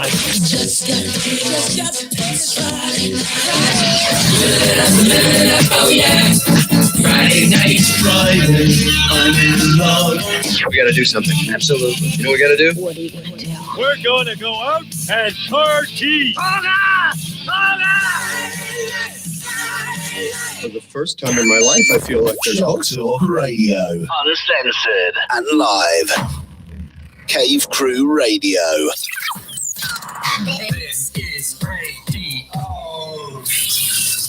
Oh yeah, Friday night, Friday, I'm in love. We gotta do something. Absolutely. You know what we gotta do? What are you gonna do? We're gonna go out and party. For the first time in my life, I feel like there's Choo Choo Radio. uncensored. And live. Cave Crew Radio. This is radio.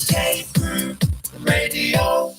Cave Crew Radio.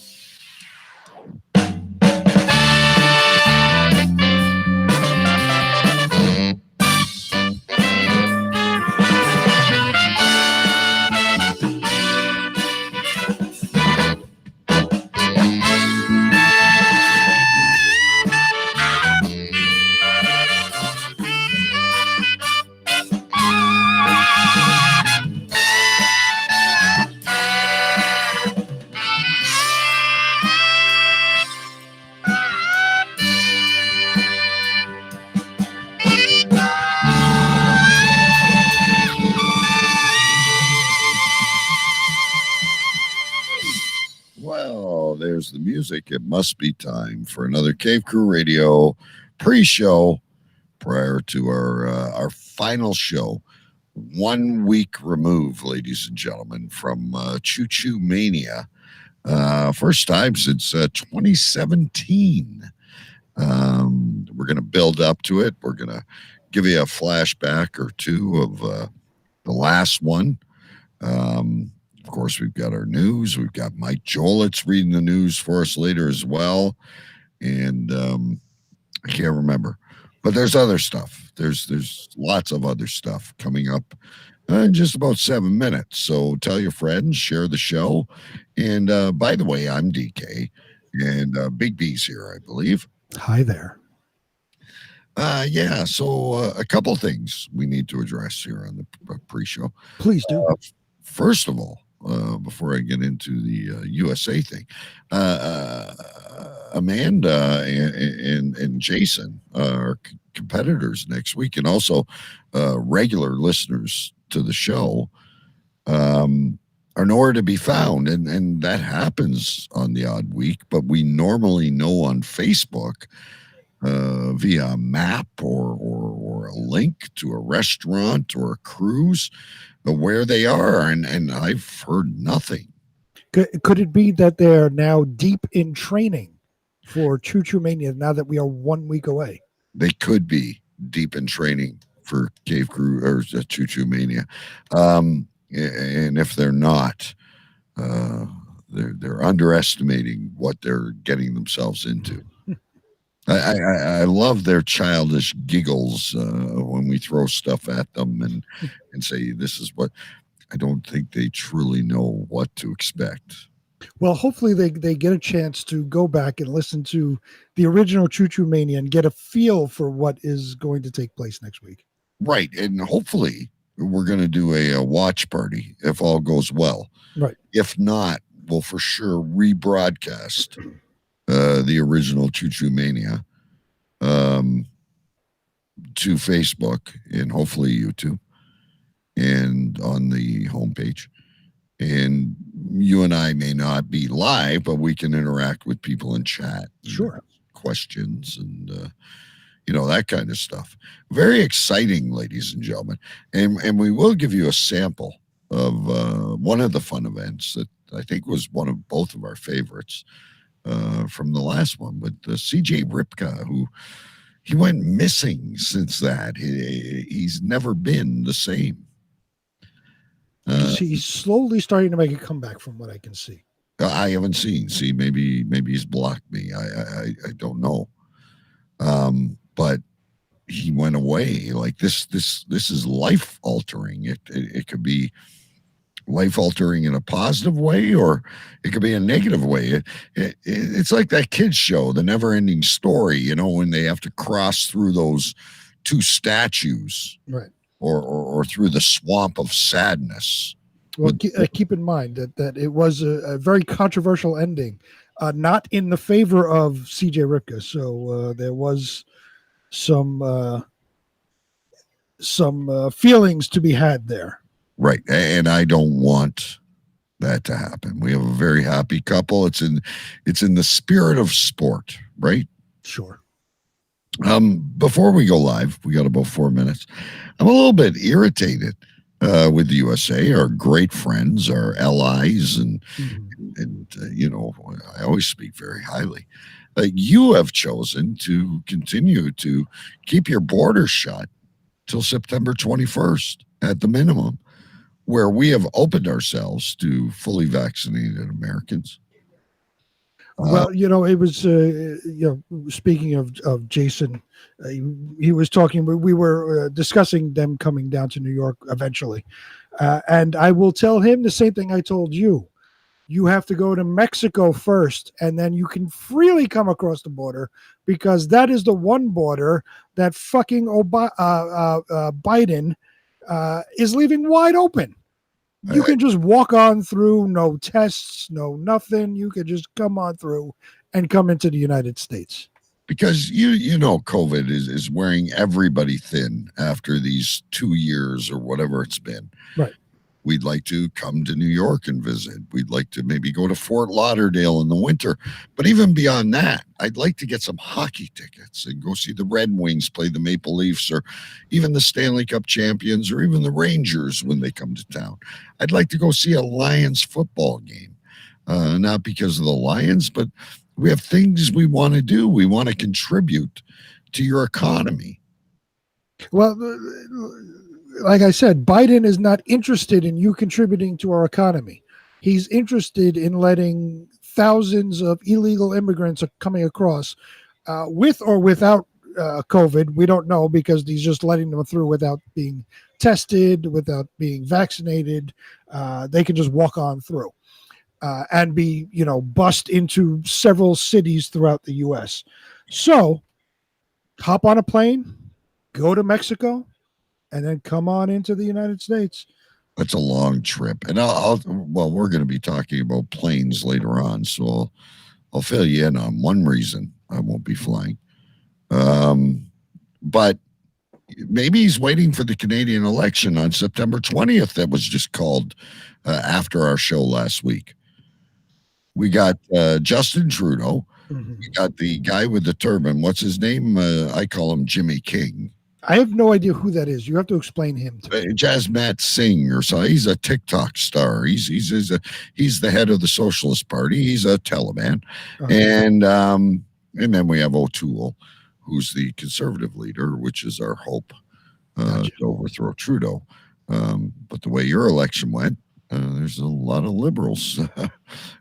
Well, there's the music. It must be time for another Cave Crew Radio pre-show prior to our final show. 1 week removed, ladies and gentlemen, from Choo Choo Mania. First time since 2017. We're going to build up to it. We're going to give you a flashback or two of the last one. Of course, we've got our news. We've got Mike Jolitz reading the news for us later as well. And I can't remember. But there's other stuff. There's lots of other stuff coming up in just about 7 minutes. So tell your friends, share the show. And by the way, I'm DK. And Big B's here, I believe. Hi there. Yeah, so a couple things we need to address here on the pre-show. Please do. First of all, before I get into the USA thing, Amanda and Jason are competitors next week, and also regular listeners to the show are nowhere to be found, and that happens on the odd week, but we normally know on Facebook via a map or a link to a restaurant or a cruise where they are, and I've heard nothing. Could it be that they're now deep in training for Choo Choo Mania now that we are 1 week away? They could be deep in training for Cave Crew or Choo Choo Mania. And if they're not, they're underestimating what they're getting themselves into. I love their childish giggles when we throw stuff at them and say, this is what. I don't think they truly know what to expect. Well, hopefully they get a chance to go back and listen to the original Choo Choo Mania and get a feel for what is going to take place next week. Right. And hopefully we're going to do a watch party if all goes well. Right. If not, we'll for sure rebroadcast the original Choo Choo Mania to Facebook and hopefully YouTube and on the homepage. And you and I may not be live, but we can interact with people in chat. Sure. Questions and, that kind of stuff. Very exciting, ladies and gentlemen. And we will give you a sample of one of the fun events that I think was one of both of our favorites from the last one with CJ Ripka, who he went missing since that. He's never been the same. He's slowly starting to make a comeback from what I can see. I haven't seen. See, maybe he's blocked me. I don't know. But he went away. Like this is life altering. It could be life altering in a positive way, or it could be a negative way. It's like that kids show, The Never Ending Story. When they have to cross through those two statues, right? Or through the swamp of sadness. Well, keep in mind that it was a very controversial ending, not in the favor of CJ Ripka. So there was some feelings to be had there. Right. And I don't want that to happen. We have a very happy couple. It's in the spirit of sport, right? Sure. Before we go live, we got about 4 minutes. I'm a little bit irritated with the USA, our great friends, our allies, and I always speak very highly. You have chosen to continue to keep your borders shut till September 21st at the minimum, where we have opened ourselves to fully vaccinated Americans. Well, it was, speaking of Jason, he was talking, we were discussing them coming down to New York eventually. And I will tell him the same thing I told you. You have to go to Mexico first, and then you can freely come across the border, because that is the one border that fucking Biden is leaving wide open. You can just walk on through, no tests, no nothing. You can just come on through and come into the United States. Because COVID is wearing everybody thin after these 2 years or whatever it's been. Right. We'd like to come to New York and visit. We'd like to maybe go to Fort Lauderdale in the winter. But even beyond that, I'd like to get some hockey tickets and go see the Red Wings play the Maple Leafs, or even the Stanley Cup champions, or even the Rangers when they come to town. I'd like to go see a Lions football game. Not because of the Lions, but we have things we want to do. We want to contribute to your economy. Well, like I said, Biden is not interested in you contributing to our economy. He's interested in letting thousands of illegal immigrants coming across with or without COVID. We don't know, because he's just letting them through without being tested, without being vaccinated. They can just walk on through and be, bust into several cities throughout the U.S. So hop on a plane, go to Mexico, and then come on into the United States. That's a long trip. And we're going to be talking about planes later on. So I'll fill you in on one reason I won't be flying. But maybe he's waiting for the Canadian election on September 20th that was just called after our show last week. We got Justin Trudeau. Mm-hmm. We got the guy with the turban. What's his name? I call him Jimmy King. I have no idea who that is. You have to explain him to me. Jasmat Singh or so. He's a TikTok star. He's the head of the Socialist Party. He's a Taliban. And then we have O'Toole, who's the Conservative leader, which is our hope to overthrow Trudeau. But the way your election went, there's a lot of liberals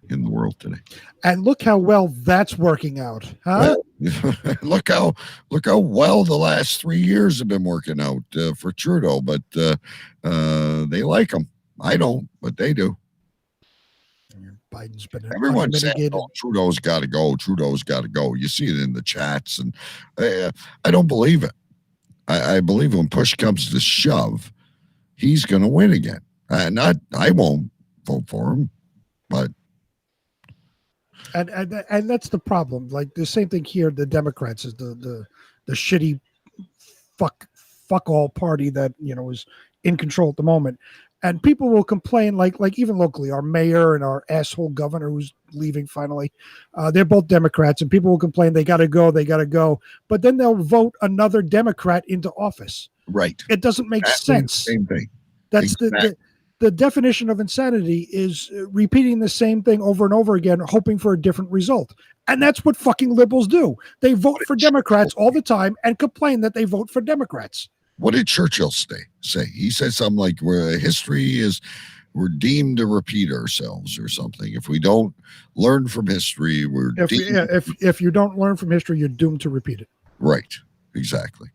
in the world today. And look how well that's working out, huh? Well, look how well the last 3 years have been working out for Trudeau, but they like him. I don't, but they do. Biden's been everyone saying, "Oh, Trudeau's got to go. Trudeau's got to go." You see it in the chats, and I don't believe it. I believe when push comes to shove, he's going to win again. I won't vote for him, but and that's the problem. Like the same thing here. The Democrats is the shitty fuck all party that is in control at the moment, and people will complain like even locally, our mayor and our asshole governor who's leaving finally, they're both Democrats, and people will complain they got to go, but then they'll vote another Democrat into office. Right. It doesn't make sense. Same thing. That's exactly. The definition of insanity is repeating the same thing over and over again, hoping for a different result. And that's what fucking liberals do. They vote for Democrats all the time and complain that they vote for Democrats. What did Churchill say? He said something like, we're deemed to repeat ourselves or something. If we don't learn from history, if you don't learn from history, you're doomed to repeat it. Right. Exactly.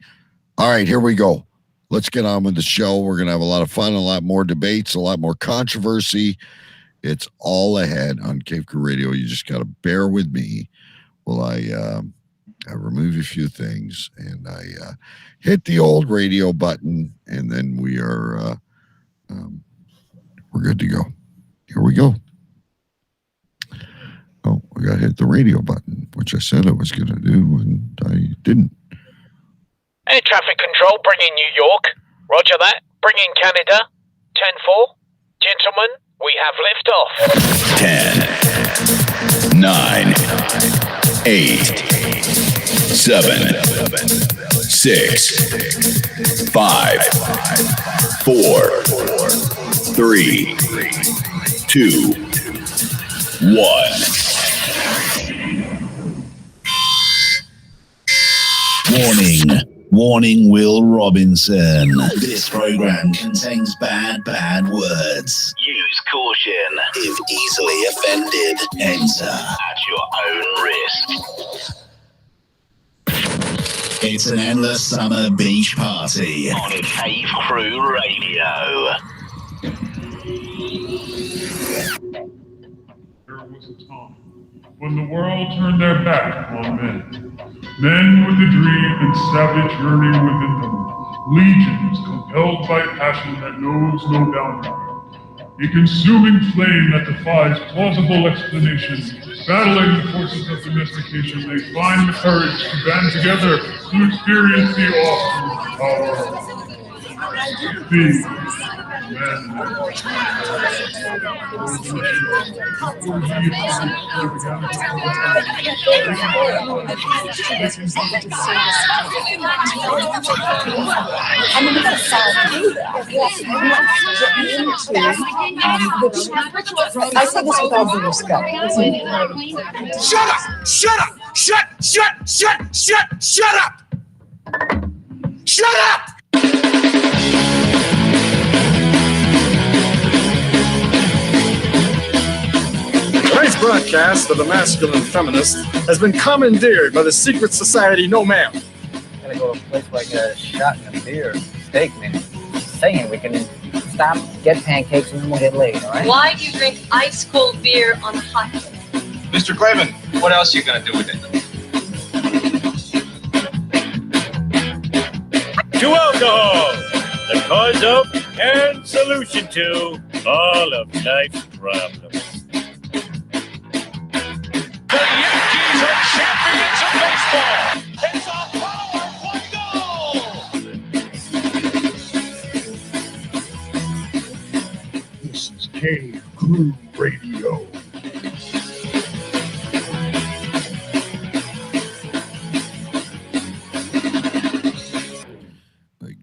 All right, here we go. Let's get on with the show. We're going to have a lot of fun, a lot more debates, a lot more controversy. It's all ahead on Cave Crew Radio. You just got to bear with me while I remove a few things and I hit the old radio button, and then we're good to go. Here we go. Oh, we got to hit the radio button, which I said I was going to do, and I didn't. Air traffic control, bring in New York. Roger that. Bring in Canada. 10-4. Gentlemen, we have liftoff. 10, 9, 8, 7, 6, 5, 4, 3, 2, 1. Warning, Will Robinson. This program contains bad words. Use caution. If easily offended, Enter at your own risk. It's an endless summer beach party On Cave Crew Radio. There was a time when the world turned their back on men. Men with a dream and savage yearning within them. Legions compelled by passion that knows no boundary. A consuming flame that defies plausible explanation. Battling the forces of domestication, they find the courage to band together to experience the awesome power of the I say this with all due respect. Shut up! Shut up! Shut up! Shut up! Tonight's broadcast of the Masculine Feminist has been commandeered by the secret society No Ma'am. Gotta go to a place like a shot and a beer, steak, man. Saying we can stop, get pancakes, and then we'll get laid, all right? Why do you drink ice cold beer on a hot day? Mr. Clavin, what else are you gonna do with it? To alcohol, the cause of and solution to all of life's problems. The Yankees are champions of baseball. It's a power goal. This is Cave Crew Radio.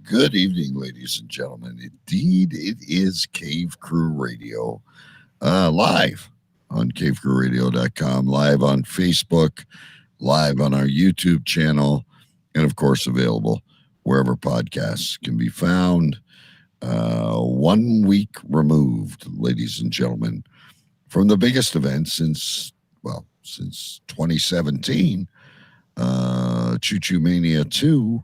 Good evening, ladies and gentlemen. Indeed, it is Cave Crew Radio, live on cavecrewradio.com, live on Facebook, live on our YouTube channel, and of course available wherever podcasts can be found. 1 week removed, ladies and gentlemen, from the biggest event since 2017. Choo Choo Mania 2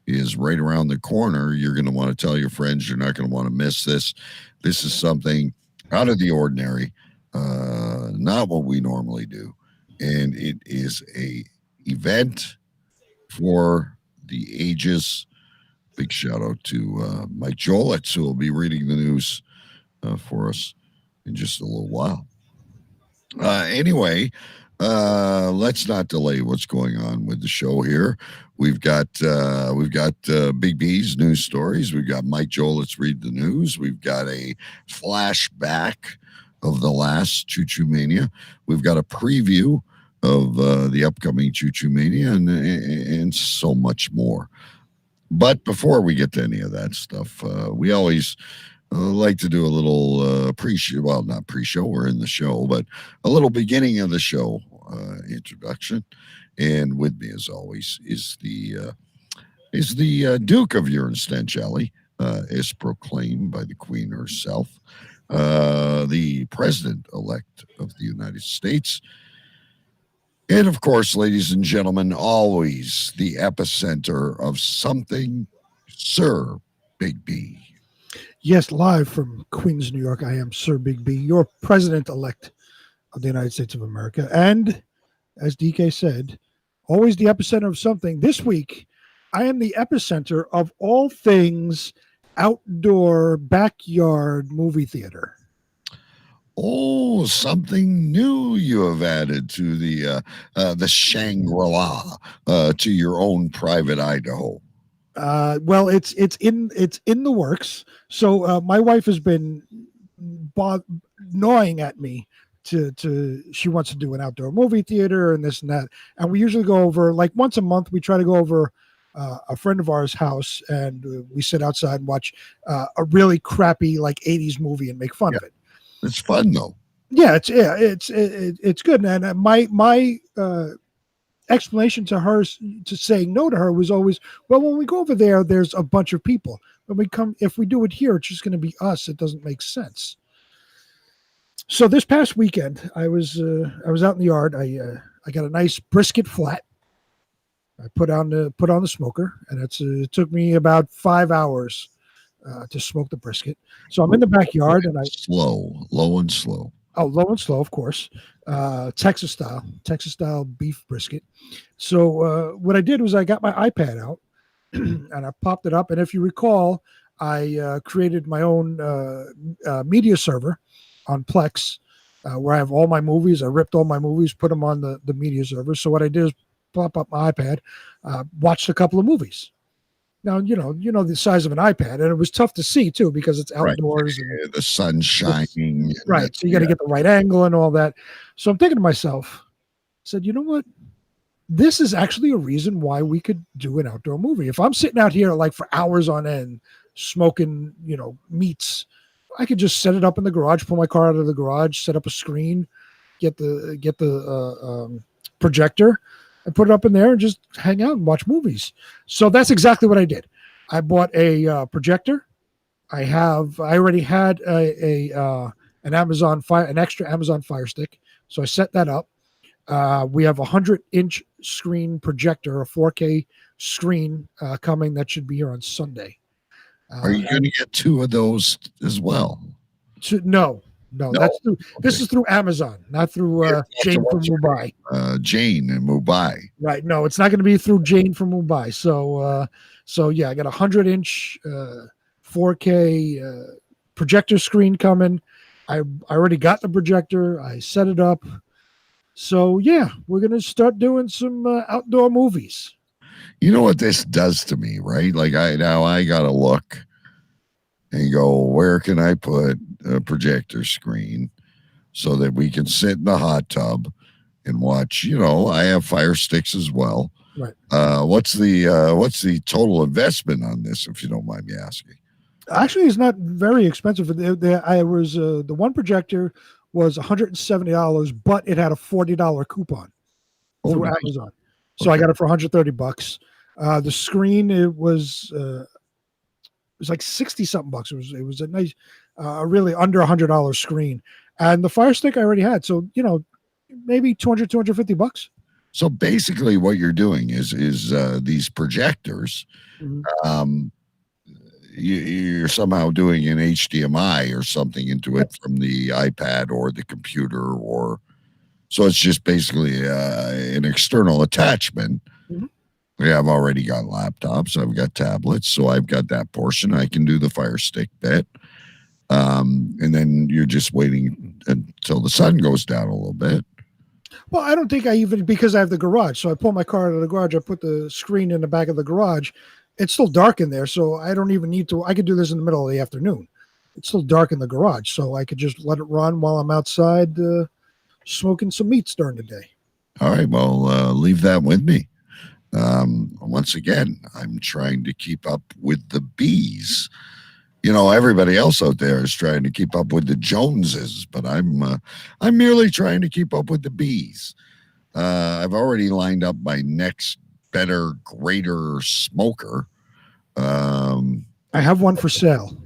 is right around the corner. You're going to want to tell your friends. You're not going to want to miss this. This is something out of the ordinary, not what we normally do. And it is a event for the ages. Big shout out to Mike Jolitz, who will be reading the news for us in just a little while. Anyway, let's not delay what's going on with the show here. We've got Big B's news stories. We've got Mike Jolitz read the news. We've got a flashback of the last Choo Choo Mania. We've got a preview of the upcoming Choo Choo Mania and so much more. But before we get to any of that stuff, we always like to do a little pre-show. Well, not pre-show. We're in the show, but a little beginning of the show introduction. And with me, as always, is the Duke of Urine Stench Alley, as proclaimed by the Queen herself, the President-elect of the United States. And of course, ladies and gentlemen, always the epicenter of something, Sir Big B. Yes, live from Queens, New York, I am Sir Big B, your President-elect of the United States of America. And as DK said, always the epicenter of something. This week, I am the epicenter of all things outdoor backyard movie theater. Oh, something new you have added to the Shangri-La, to your own private Idaho. Well, it's in the works. So my wife has been gnawing at me to she wants to do an outdoor movie theater and this and that, and we usually go over like once a month. We try to go over a friend of ours' house, and we sit outside and watch a really crappy like 80s movie and make fun of it. It's fun though. Yeah, it's good. And my explanation to her to saying no to her was always, well, when we go over there, there's a bunch of people. When we come, if we do it here, it's just going to be us. It doesn't make sense. So this past weekend, I was out in the yard. I got a nice brisket flat. I put on the smoker, and it took me about 5 hours to smoke the brisket. So I'm in the backyard, and low and slow. Oh, low and slow, of course. Texas style beef brisket. So what I did was I got my iPad out and I popped it up. And if you recall, I created my own media server on Plex where I have all my movies. I ripped all my movies, put them on the media server. So what I did is pop up my iPad, watched a couple of movies. Now, you know the size of an iPad, and it was tough to see too because it's outdoors. Right. And the sun's shining. Right. So you got to get the right angle and all that. So I'm thinking to myself, I said, you know what? This is actually a reason why we could do an outdoor movie. If I'm sitting out here like for hours on end smoking, meats, I could just set it up in the garage, pull my car out of the garage, set up a screen, get the projector, and put it up in there and just hang out and watch movies. So that's exactly what I did. I bought a projector. I already had an extra Amazon Fire Stick. So I set that up. We have a 100-inch screen projector, a 4K screen coming that should be here on Sunday. Are you going to get 2 of those as well? No. This is through Amazon, not through Jane from Mumbai. Jane in Mumbai. Right. No, it's not going to be through Jane from Mumbai. So yeah, I got a 100-inch 4K projector screen coming. I already got the projector. I set it up. So yeah, we're going to start doing some outdoor movies. You know what this does to me, right? Like I got to look and go, where can I put a projector screen so that we can sit in the hot tub and watch? I have Fire Sticks as well. Right. What's the total investment on this, if you don't mind me asking? Actually, it's not very expensive. The one projector was $170, but it had a $40 coupon through Amazon. So I got it for $130. The screen, it was like 60 something bucks. It was a nice, really under $100 screen, and the Fire Stick I already had. So maybe $250. So basically, what you're doing is these projectors. Mm-hmm. You're somehow doing an HDMI or something into it from the iPad or the computer, so it's just basically an external attachment. Mm-hmm. Yeah, I've already got laptops. I've got tablets, so I've got that portion. I can do the Fire Stick bit. And then you're just waiting until the sun goes down a little bit. Well, I don't think because I have the garage. So I pull my car out of the garage. I put the screen in the back of the garage. It's still dark in there, so I don't even need to. I could do this in the middle of the afternoon. It's still dark in the garage, so I could just let it run while I'm outside smoking some meats during the day. All right, well, leave that with me. Once again, I'm trying to keep up with the bees. Everybody else out there is trying to keep up with the Joneses, but I'm merely trying to keep up with the bees. I've already lined up my next better, greater smoker. I have one for sale.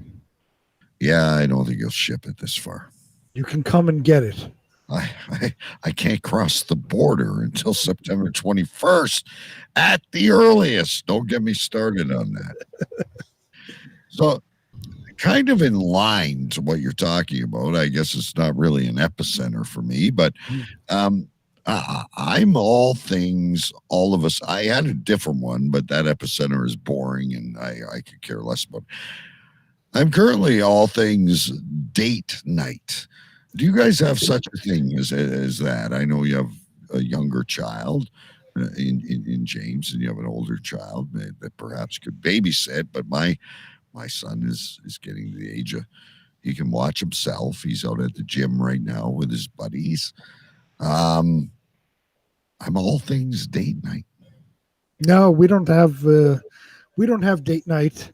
Yeah, I don't think you'll ship it this far. You can come and get it. I can't cross the border until September 21st at the earliest. Don't get me started on that. So kind of in line to what you're talking about, I guess it's not really an epicenter for me, but I'm all things, all of us. I had a different one, but that epicenter is boring and I could care less about it. I'm currently all things date night. Do you guys have such a thing as that? I know you have a younger child. in James, and you have an older child that perhaps could babysit. But my son is getting to the age of he can watch himself. He's out at the gym right now with his buddies. I'm all things date night. No, we don't have date night.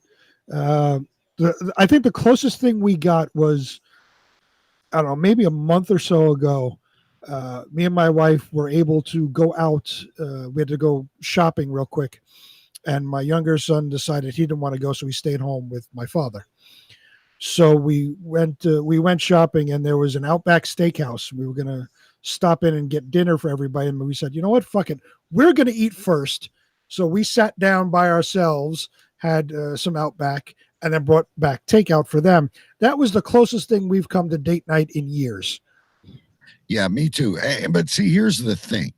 I think the closest thing we got was, I don't know, maybe a month or so ago. Me and my wife were able to go out. We had to go shopping real quick, and my younger son decided he didn't want to go, so he stayed home with my father. So we went shopping, and there was an Outback Steakhouse. We were gonna stop in and get dinner for everybody, and we said, you know what, fuck it, we're gonna eat first. So we sat down by ourselves, had some Outback, and then brought back takeout for them. That was the closest thing we've come to date night in years. Yeah, me too. But see, here's the thing.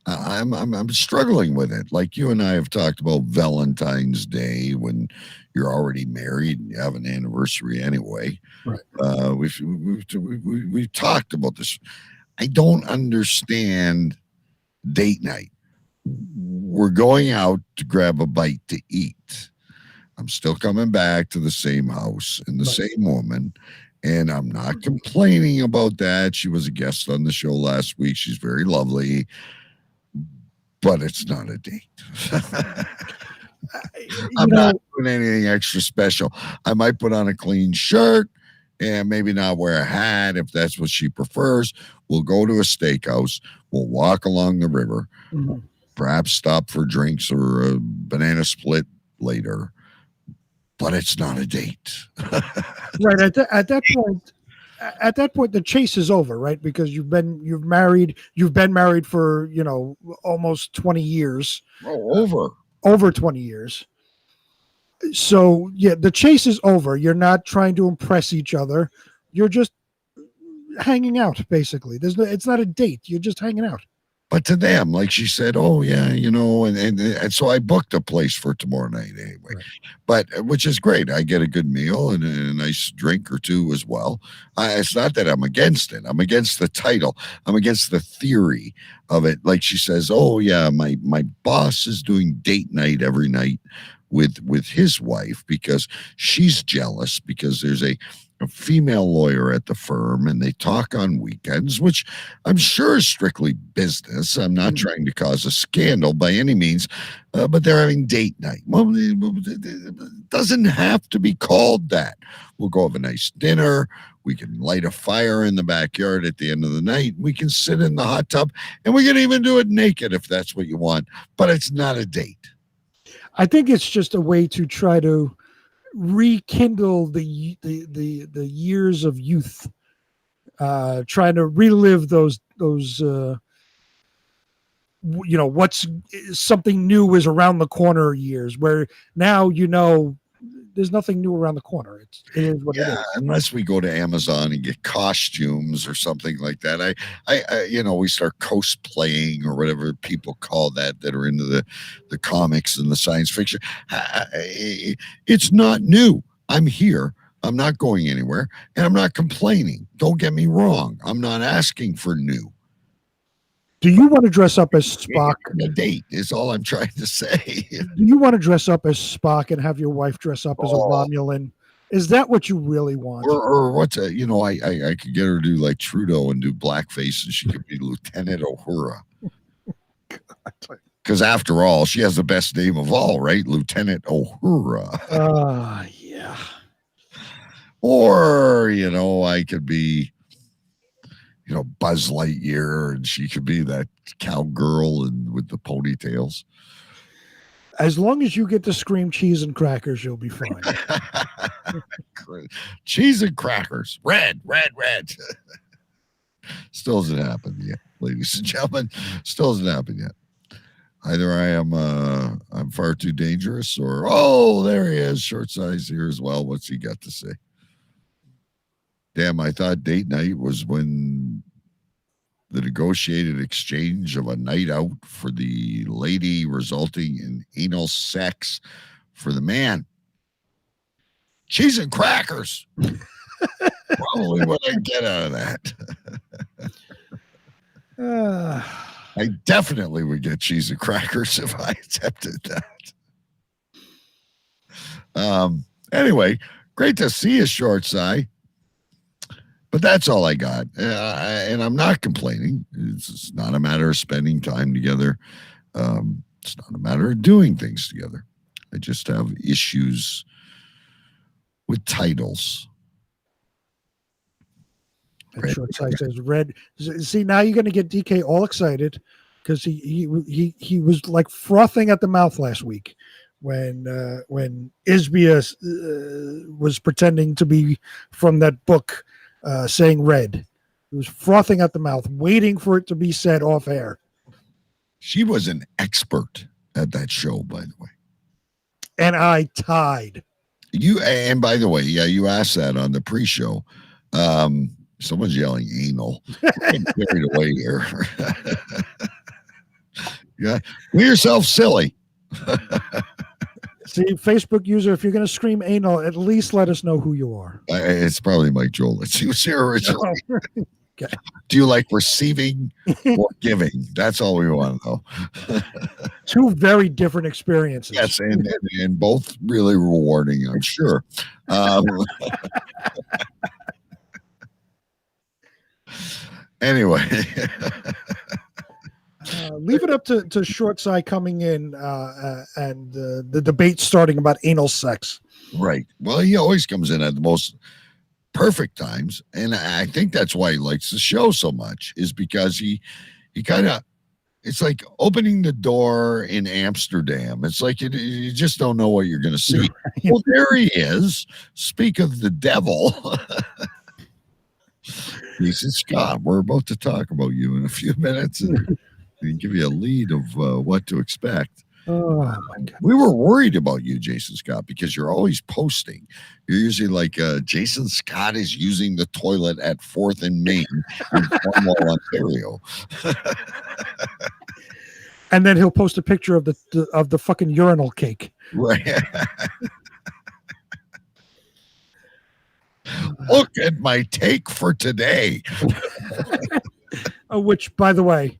I'm struggling with it. Like you and I have talked about Valentine's Day when you're already married and you have an anniversary anyway. Right. We've talked about this. I don't understand date night. We're going out to grab a bite to eat. I'm still coming back to the same house and the same woman. And I'm not complaining about that. She was a guest on the show last week. She's very lovely, but it's not a date. I'm not doing anything extra special. I might put on a clean shirt and maybe not wear a hat if that's what she prefers. We'll go to a steakhouse. We'll walk along the river, perhaps stop for drinks or a banana split later. But it's not a date. Right. At that point, the chase is over, right? Because you've been married for, almost 20 years. Over 20 years. So yeah, the chase is over. You're not trying to impress each other. You're just hanging out, basically. It's not a date. You're just hanging out. But to them, like she said, oh yeah, and so I booked a place for tomorrow night anyway. Right. But which is great. I get a good meal and a nice drink or two as well. It's not that I'm against it. I'm against the title. I'm against the theory of it. Like she says, oh yeah, my boss is doing date night every night with his wife because she's jealous because there's a female lawyer at the firm and they talk on weekends, which I'm sure is strictly business. I'm not trying to cause a scandal by any means, but they're having date night. Well, it doesn't have to be called that. We'll go have a nice dinner. We can light a fire in the backyard at the end of the night. We can sit in the hot tub and we can even do it naked if that's what you want, but it's not a date. I think it's just a way to try to rekindle the years of youth, trying to relive those what's something new is around the corner years, where now there's nothing new around the corner. It is what it is. Unless we go to Amazon and get costumes or something like that. I we start cosplaying or whatever people call that are into the comics and the science fiction. It's not new. I'm here. I'm not going anywhere, and I'm not complaining. Don't get me wrong. I'm not asking for new. Do you want to dress up as Spock? A date is all I'm trying to say. Do you want to dress up as Spock and have your wife dress up as a Romulan? Is that what you really want? Or what's I could get her to do like Trudeau and do blackface, and she could be Lieutenant Uhura. Because after all, she has the best name of all, right? Lieutenant Uhura. Yeah. Or I could be. Buzz Lightyear, and she could be that cowgirl and with the ponytails. As long as you get to scream cheese and crackers, you'll be fine. Cheese and crackers. Red. Still hasn't happened yet, ladies and gentlemen. Still hasn't happened yet. Either I'm far too dangerous, or there he is, short size here as well. What's he got to say? Damn, I thought date night was when the negotiated exchange of a night out for the lady resulting in anal sex for the man. Cheese and crackers. Probably what I get out of that. I definitely would get cheese and crackers if I attempted that. Anyway, great to see you, Short Side. But that's all I got. And I'm not complaining. It's not a matter of spending time together. It's not a matter of doing things together. I just have issues with titles. And Short Side says red. See, now you're going to get DK all excited because he was like frothing at the mouth last week when Isbia was pretending to be from that book saying red. He was frothing at the mouth, waiting for it to be said off air. She was an expert at that show, by the way. And I tied. And by the way, yeah, you asked that on the pre-show. Someone's yelling anal. I'm carried away here. Yeah, do yourself silly. See, Facebook user, if you're going to scream anal, at least let us know who you are. It's probably Mike Jolitz. He was here originally. Okay. Do you like receiving or giving? That's all we want to know. Two very different experiences. Yes, and both really rewarding, I'm sure. Anyway. Leave it up to Short Side coming in and the debate starting about anal sex. Right. Well, he always comes in at the most perfect times, and I think that's why he likes the show so much, is because he kind of, it's like opening the door in Amsterdam. It's like you just don't know what you're going to see. Right. Well, there he is. Speak of the devil. Jason Scott, we're about to talk about you in a few minutes and give you a lead of what to expect. Oh, my God. We were worried about you, Jason Scott, because you're always posting. You're usually like, Jason Scott is using the toilet at 4th and Main in Cornwall, Ontario. And then he'll post a picture of the fucking urinal cake. Right. Look at my take for today. Which, by the way,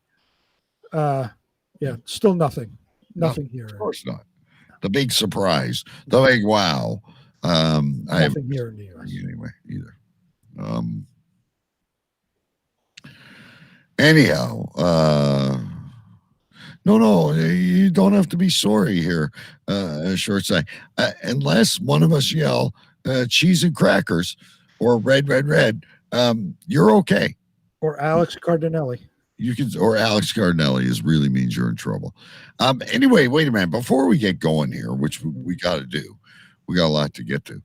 still nothing. Nothing here. Of course not. The big surprise. The big wow. Nothing here in the US. Anyway, either. Anyhow, no, you don't have to be sorry here, Short Side. Unless one of us yell cheese and crackers or red, you're okay. Or Alex Cardinelli. You can, or Alex Cardinelli really means you're in trouble. Anyway, wait a minute. Before we get going here, which we got to do, we got a lot to get to.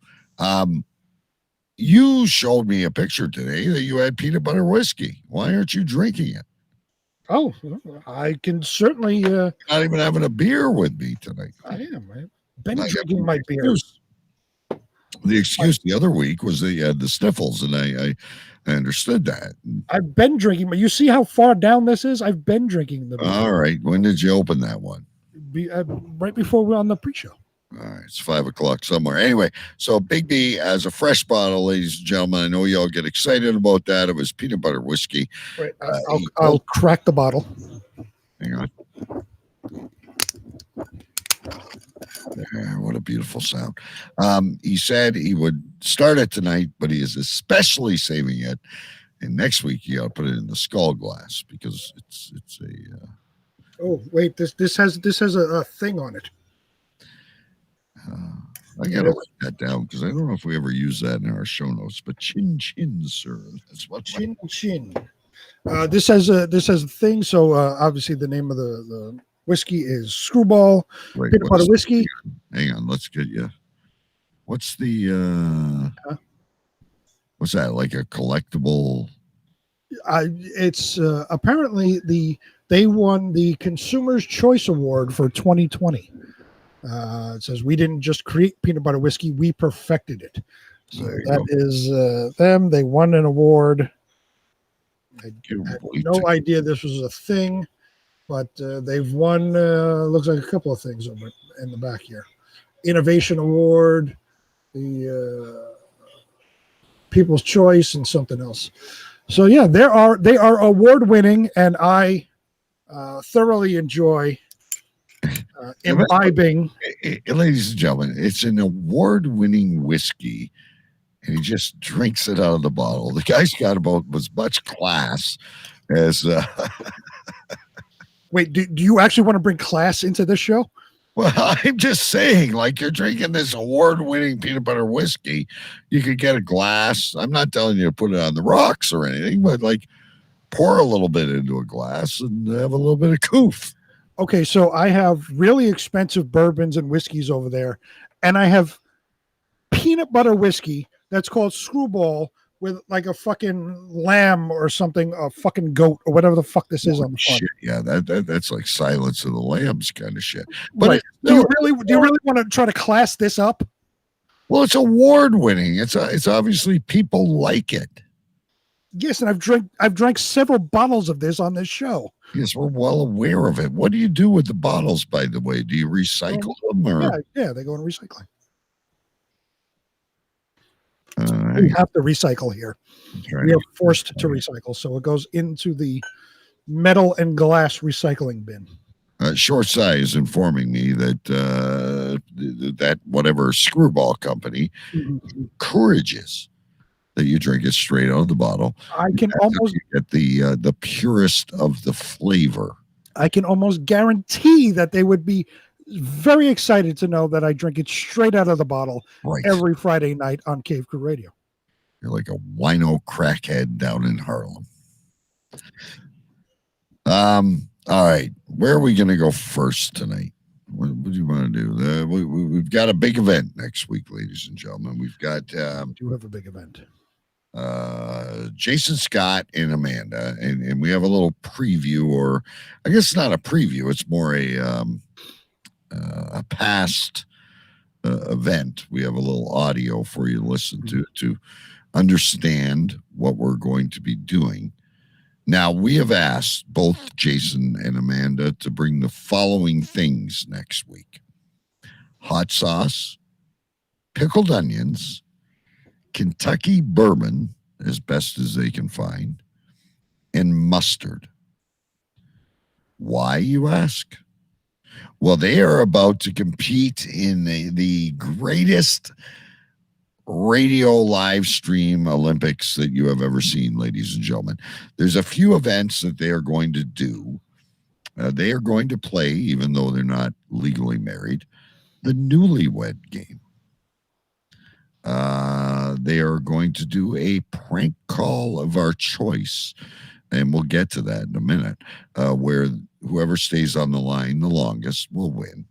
You showed me a picture today that you had peanut butter whiskey. Why aren't you drinking it? Oh, I can certainly. Not even having a beer with me tonight. I am. I've been drinking my beers. The excuse the other week was that you had the sniffles, and I understood that. I've been drinking, but you see how far down this is? I've been drinking the beer. All right. When did you open that one? Right before we're on the pre-show. All right. It's 5:00 somewhere. Anyway, so Big B has a fresh bottle, ladies and gentlemen. I know you all get excited about that. It was peanut butter whiskey. Right. I'll crack the bottle. Hang on. There, what a beautiful sound. He said he would start it tonight, but he is especially saving it. And next week you got to put it in the skull glass because it's a. Oh wait, this has a thing on it. I gotta write that down because I don't know if we ever use that in our show notes. But chin, sir. That's what chin. This has a thing. So obviously the name of the whiskey is Screwball peanut butter whiskey. Hang on, let's get you. What's the what's that? Like a collectible? It's apparently they won the Consumer's Choice Award for 2020. It says we didn't just create peanut butter whiskey, we perfected it. So that is them. They won an award. I had no idea this was a thing. But they've won, looks like a couple of things over in the back here. Innovation Award, the People's Choice, and something else. So yeah, they are award winning, and I thoroughly enjoy imbibing. Ladies and gentlemen, it's an award-winning whiskey, and he just drinks it out of the bottle. The guy's got about as much class as. Wait, do you actually want to bring class into this show? Well, I'm just saying, like, you're drinking this award-winning peanut butter whiskey. You could get a glass. I'm not telling you to put it on the rocks or anything, but like pour a little bit into a glass and have a little bit of coof. Okay, so I have really expensive bourbons and whiskeys over there, and I have peanut butter whiskey that's called Screwball with like a fucking lamb or something, a fucking goat or whatever the fuck this is on the front. Shit, yeah, that's like Silence of the Lambs kind of shit. But But do you really want to try to class this up? well, it's award-winning. It's obviously people like it. Yes, and I've drank several bottles of this on this show. Yes, we're well aware of it. What do you do with the bottles, by the way? Do you recycle them or? Yeah, they go in recycling. We have to recycle here. We are forced to recycle, so it goes into the metal and glass recycling bin. Short Size informing me that that whatever Screwball company encourages that you drink it straight out of the bottle. I can almost get the purest of the flavor. I can almost guarantee that they would be very excited to know that I drink it straight out of the bottle every Friday night on Cave Crew Radio. You're like a wino crackhead down in Harlem. All right, where are we going to go first tonight? What do you want to do? We've got a big event next week, ladies and gentlemen. We've got we do have a big event. Jason Scott and Amanda, and we have a little preview, or I guess it's not a preview. It's more a past event. We have a little audio for you to listen to understand what we're going to be doing. Now, we have asked both Jason and Amanda to bring the following things next week: hot sauce, pickled onions, Kentucky bourbon, as best as they can find, and mustard. Why, you ask? Well, they are about to compete in the greatest radio live stream Olympics that you have ever seen, ladies and gentlemen. There's a few events that they are going to do. They are going to play, even though they're not legally married, the newlywed game. They are going to do a prank call of our choice, and we'll get to that in a minute, where whoever stays on the line the longest will win.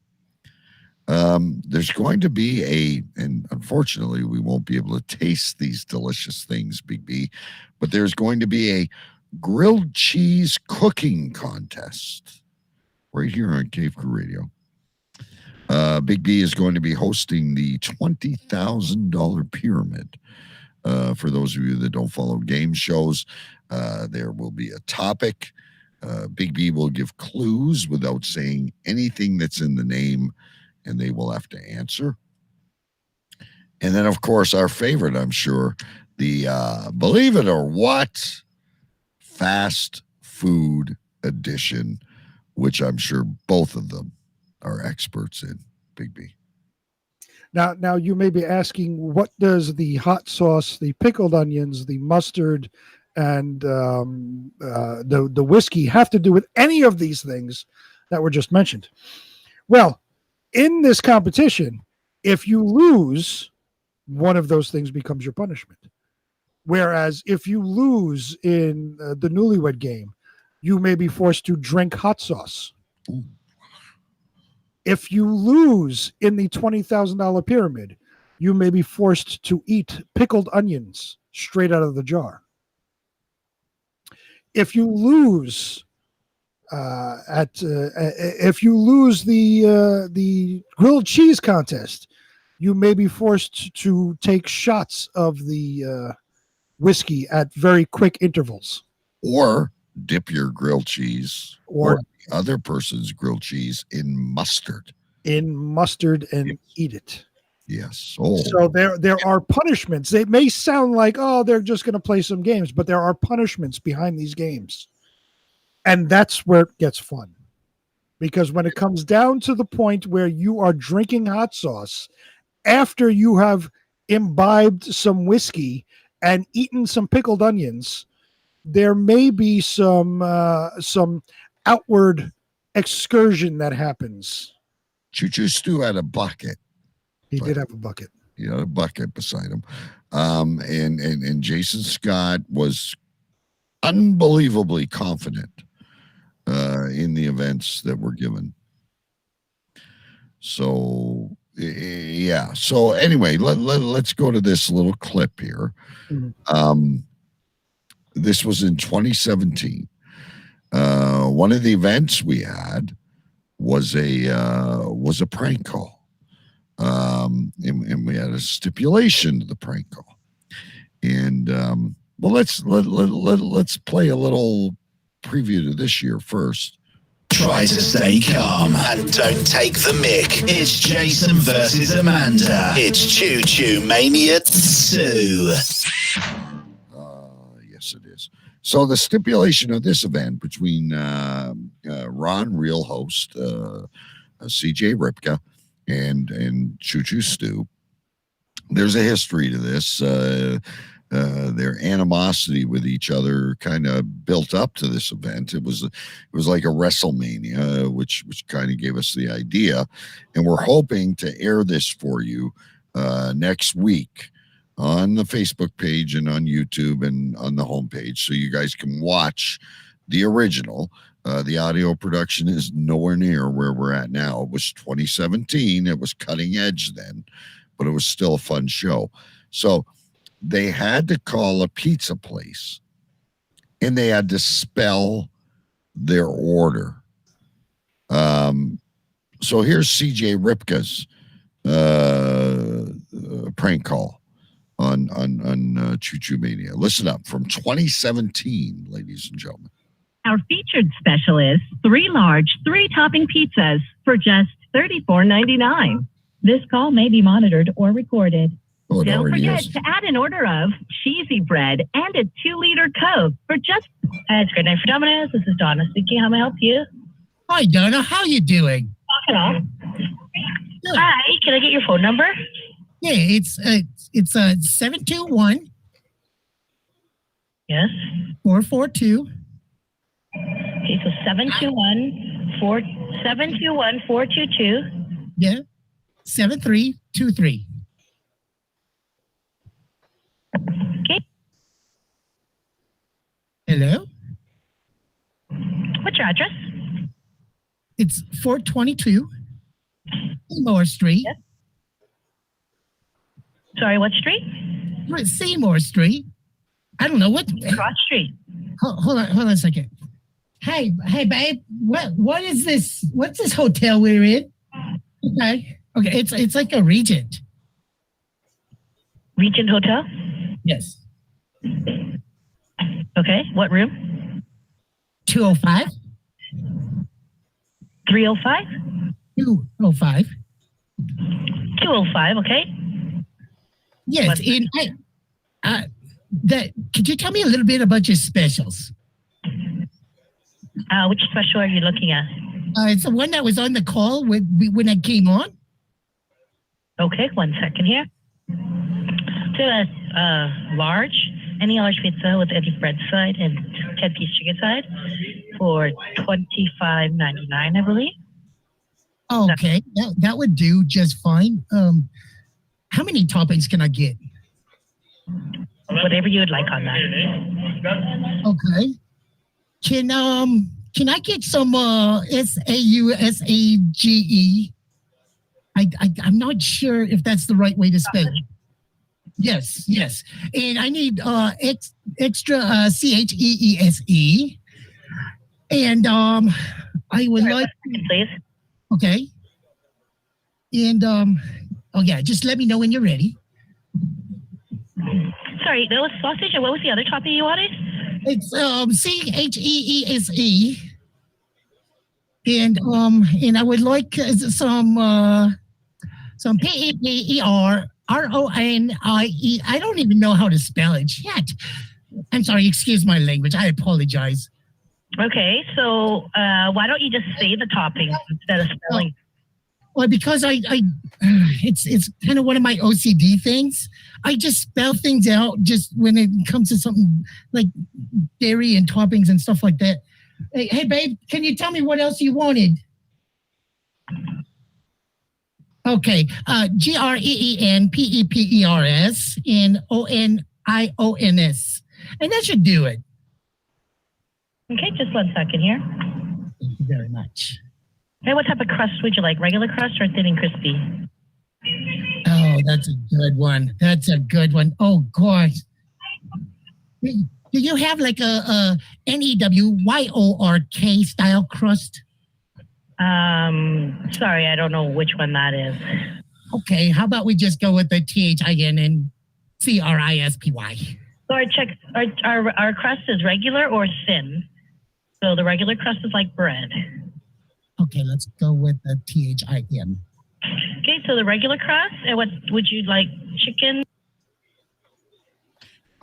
There's going to be and unfortunately we won't be able to taste these delicious things, Big B, but there's going to be a grilled cheese cooking contest right here on Cave Crew Radio. Big B is going to be hosting the $20,000 pyramid. For those of you that don't follow game shows, there will be a topic. Big B will give clues without saying anything that's in the name, and they will have to answer. And then, of course, our favorite, I'm sure, the Believe It or What fast food edition, which I'm sure both of them are experts in, Big B. Now you may be asking, what does the hot sauce, the pickled onions, the mustard, and the whiskey have to do with any of these things that were just mentioned? Well, in this competition, if you lose, one of those things becomes your punishment. Whereas if you lose in the newlywed game, you may be forced to drink hot sauce. Ooh. If you lose in the $20,000 pyramid, you may be forced to eat pickled onions straight out of the jar. If you lose if you lose the grilled cheese contest, you may be forced to take shots of the whiskey at very quick intervals, or dip your grilled cheese or the other person's grilled cheese in mustard. And eat it. Yes. Oh. So there are punishments. They may sound like, oh, they're just going to play some games, but there are punishments behind these games. And that's where it gets fun. Because when it comes down to the point where you are drinking hot sauce after you have imbibed some whiskey and eaten some pickled onions, there may be some outward excursion that happens. Choo Choo Stew had a bucket. He did have a bucket. He had a bucket beside him. And Jason Scott was unbelievably confident in the events that were given. So, yeah. So anyway, let's go to this little clip here. Mm-hmm. This was in 2017. One of the events we had was a prank call. And we had a stipulation to the prank call. And well, let's play a little preview to this year first. Try to stay calm and don't take the mick. It's Jason versus Amanda. It's Choo Choo Mania 2. Yes, it is. So the stipulation of this event between Ron, real host, CJ Ripka, and Choo Choo Stew, there's a history to this. Their animosity with each other kind of built up to this event. It was like a WrestleMania, which kind of gave us the idea, and we're hoping to air this for you next week on the Facebook page and on YouTube and on the homepage, so you guys can watch the original. The audio production is nowhere near where we're at now. It was 2017. It was cutting edge then, but it was still a fun show. So they had to call a pizza place, and they had to spell their order. So here's CJ Ripka's prank call on Choo Choo Mania. Listen up, from 2017, ladies and gentlemen. Our featured special is 3 large, 3-topping pizzas for just $34.99. This call may be monitored or recorded. Oh, Don't forget to add an order of cheesy bread and a 2-liter Coke for just... it's Good Night for Domino's. This is Donna speaking. How may I help you? Hi, Donna. How you doing? Hello. Hi. Can I get your phone number? Yeah, it's 721. Yes. 442. Okay, so 721-422. Yeah. 7323. Okay. Hello? What's your address? It's 422 Seymour Street. Yes. Sorry, what street? Seymour Street. I don't know what. Cross Street. Hold on a second. Hey, babe. What is this? What's this hotel we're in? Okay. It's like a Regent. Regent Hotel? Yes. Okay. What room? 205. 305? 205. 205. Okay. Yes. Could you tell me a little bit about your specials? Which special are you looking at? It's the one that was on the call when I came on. Okay, 1 second here. So any large pizza with any bread side and 10-piece chicken side for $25.99, I believe. Okay, that would do just fine. How many toppings can I get? Whatever you would like on that. Okay. Can I get some SAUSAGE? I'm not sure if that's the right way to spell it. Yes. And I need extra CHEESE. And I would like, please. Okay. And just let me know when you're ready. Sorry, that was sausage, and what was the other topping you wanted? It's CHEESE. And I would like some PEPERRONIE. I don't even know how to spell it. Shit. I'm sorry, excuse my language. I apologize. Okay, so why don't you just say the toppings instead of spelling? Well, because it's kind of one of my OCD things. I just spell things out just when it comes to something like dairy and toppings and stuff like that. Hey, babe, can you tell me what else you wanted? Okay, GREENPEPERS and ONIONS, and that should do it. Okay, just 1 second here. Thank you very much. Hey, what type of crust would you like? Regular crust or thin and crispy? Oh, that's a good one. That's a good one. Oh, gosh. Do you have like a NEWYORK style crust? Sorry, I don't know which one that is. Okay, how about we just go with the THIN and CRISPY? So our crust is regular or thin. So the regular crust is like bread. Okay, let's go with the THIN. Okay, so the regular crust, and what would you like? Chicken?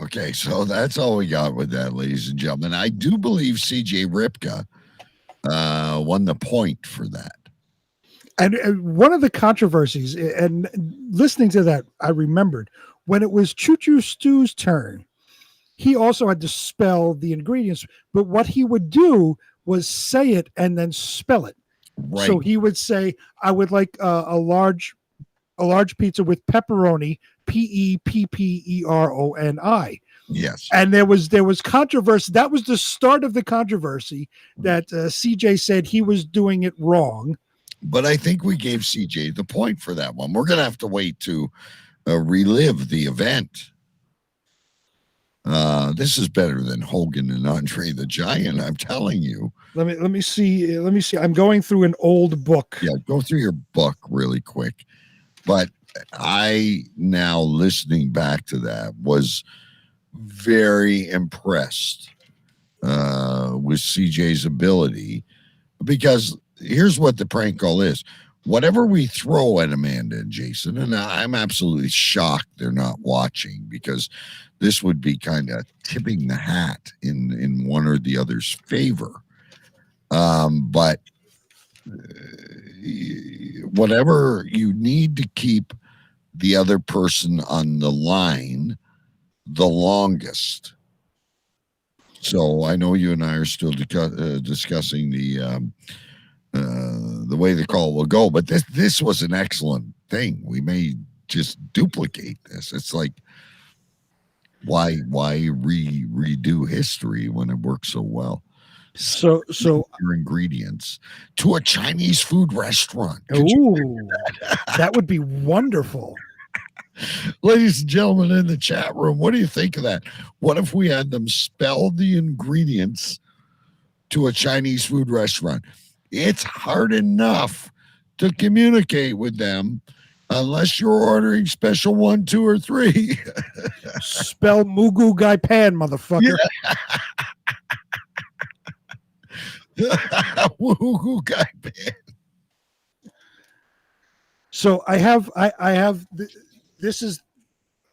Okay, so that's all we got with that, ladies and gentlemen. I do believe CJ Ripka won the point for that. And one of the controversies, and listening to that, I remembered when it was Choo Choo Stew's turn, he also had to spell the ingredients, but what he would do was say it and then spell it. Right. So he would say, I would like a large pizza with pepperoni, PEPPERONI. Yes. And there was controversy. That was the start of the controversy that CJ said he was doing it wrong. But I think we gave CJ the point for that one. We're going to have to wait to relive the event. This is better than Hogan and Andre the Giant, I'm telling you. Let me see. I'm going through an old book. Yeah, go through your book really quick. But I, now listening back to that, was very impressed with CJ's ability, because here's what the prank call is. Whatever we throw at Amanda and Jason, and I'm absolutely shocked they're not watching, because this would be kind of tipping the hat in one or the other's favor. But whatever you need to keep the other person on the line the longest. So I know you and I are still discussing the way the call will go, but this was an excellent thing. We may just duplicate this. It's like, why redo history when it works so well? So your ingredients to a Chinese food restaurant. Ooh, that would be wonderful. Ladies and gentlemen in the chat room, what do you think of that? What if we had them spell the ingredients to a Chinese food restaurant? It's hard enough to communicate with them unless you're ordering special 1, 2, or 3. Spell Mugu Gai Pan, motherfucker. Mugu Gai Pan. So I have this is,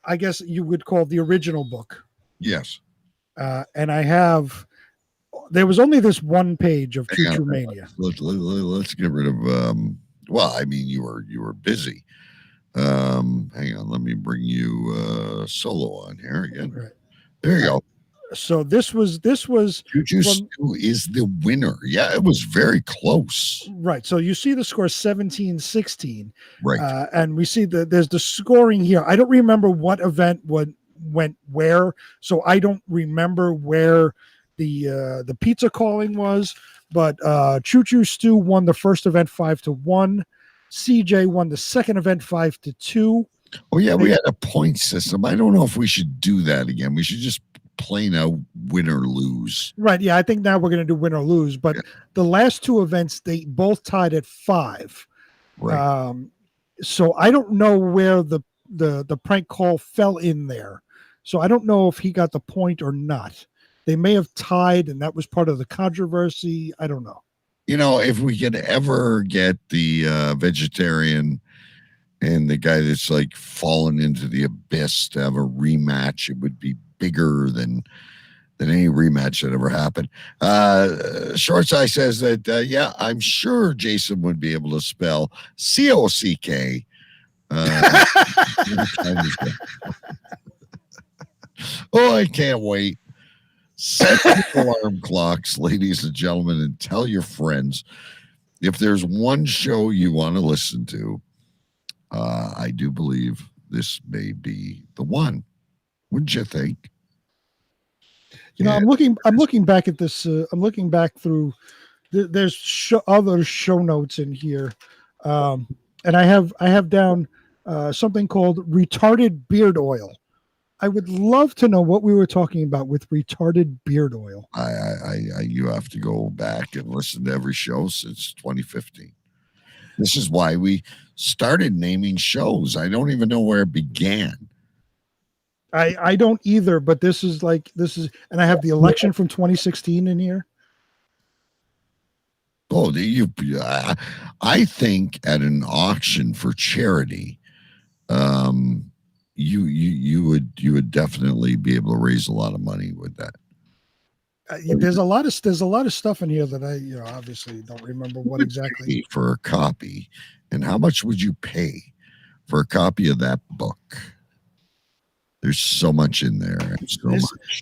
I guess you would call the original book. Yes. And there was only this one page of Choo Choo Mania. Let's get rid of, well, I mean, you were busy. Hang on, let me bring you Solo on here again. Right. There you go. So this was Choo Choo Stew is the winner. Yeah, it was very close. Right. So you see the score 17-16. Right. And we see there's the scoring here. I don't remember what event went where, so I don't remember where the pizza calling was, but Choo Choo Stew won the first event 5-1. CJ won the second event 5-2. Oh yeah, we had a point system. I don't know if we should do that again. We should just plain out win or lose. Right. Yeah, I think now we're going to do win or lose. But the last two events, they both tied at 5. Right. So I don't know where the prank call fell in there. So I don't know if he got the point or not. They may have tied, and that was part of the controversy. I don't know. You know, if we could ever get the vegetarian and the guy that's like fallen into the abyss to have a rematch, it would be bigger than than any rematch that ever happened. Short Eye says that, yeah, I'm sure Jason would be able to spell COCK. Oh, I can't wait. Set your alarm clocks, ladies and gentlemen, and tell your friends if there's one show you want to listen to. I do believe this may be the one. Wouldn't you think? You know, I'm looking back at this. I'm looking back through. There's other show notes in here, and I have down something called retarded beard oil. I would love to know what we were talking about with retarded beard oil. You have to go back and listen to every show since 2015. This is why we started naming shows. I don't even know where it began. I don't either, but this is, and I have the election from 2016 in here. Oh, I think at an auction for charity, you would definitely be able to raise a lot of money with that. There's a lot of stuff in here that I obviously don't remember what exactly for a copy, and how much would you pay for a copy of that book? There's so much in there.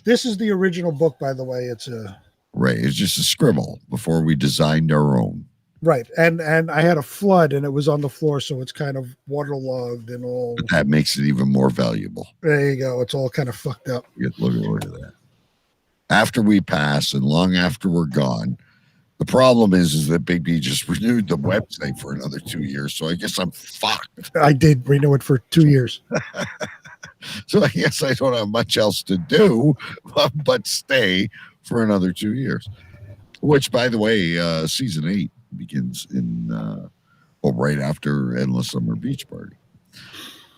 This is the original book, by the way. It's it's just a scribble before we designed our own. Right, and I had a flood, and it was on the floor, so it's kind of waterlogged and all. But that makes it even more valuable. There you go. It's all kind of fucked up. Look at that. After we pass and long after we're gone, the problem is that Big B just renewed the website for another 2 years, so I guess I'm fucked. I did renew it for 2 years. So I guess I don't have much else to do but stay for another 2 years. Which, by the way, season 8 begins in right after Endless Summer Beach Party.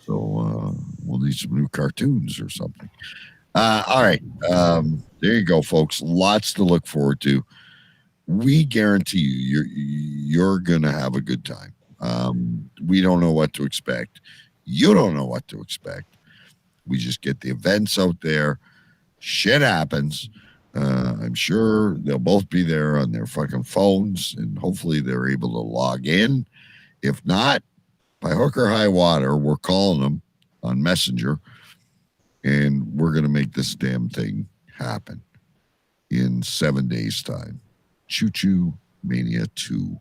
So we'll need some new cartoons or something. All right. There you go, folks. Lots to look forward to. We guarantee you're going to have a good time. We don't know what to expect. You don't know what to expect. We just get the events out there. Shit happens. I'm sure they'll both be there on their fucking phones, and hopefully they're able to log in. If not, by hook or high water, we're calling them on Messenger, and we're going to make this damn thing happen in 7 days' time. Choo Choo Mania 2,